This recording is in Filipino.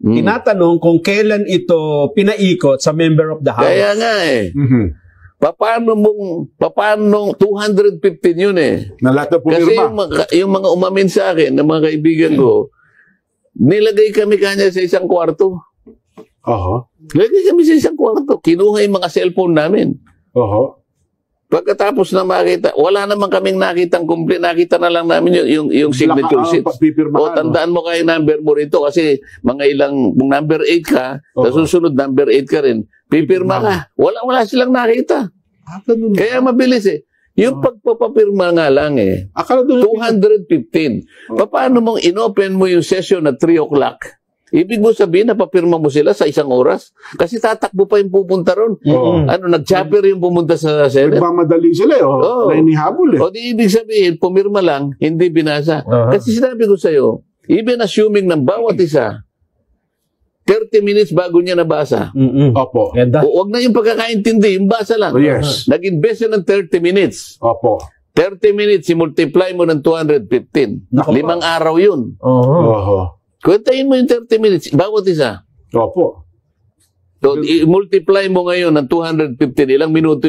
tinatanong kung kailan ito pinaikot sa member of the House. Kaya nga eh. Paano 215 yun eh. Na lahat na Kasi pumirma. yung mga umamin sa akin, ng mga kaibigan ko, nilagay kami kanya sa isang kwarto. Nilagay kami sa isang kwarto. Kinuha yung mga cellphone namin. Pagkatapos na makita, wala naman kaming nakitang complete. Nakita na lang namin yung signature sheet. O tandaan mo kayo number mo rito kasi mga ilang, kung number 8 ka, sa susunod number 8 ka rin, pipirma ka. Wala silang nakita. Kaya mabilis eh. Yung pagpapapirma nga lang eh. 215. Paano mong inopen mo yung session at 3 o'clock? Ibig mo sabihin na papirma mo sila sa isang oras? Kasi tatakbo pa yung pupunta ron. Nag-chopper yung pumunta sa Senate. Nagmamadali sila eh. Nainihabol eh. O di ibig sabihin, pumirma lang, hindi binasa. Kasi sinabi ko sa'yo, even assuming ng bawat isa, 30 minutes bago niya nabasa. Opo. Huwag na yung pagkakaintindi, yung basa lang. Yes. Nag-invest na ng 30 minutes. Opo. 30 minutes, i-multiply mo ng 215. 5 araw yun. Kuntayin mo yung 30 minutes, bawat isa. Opo. So, i-multiply mo ngayon ng 215, ilang minuto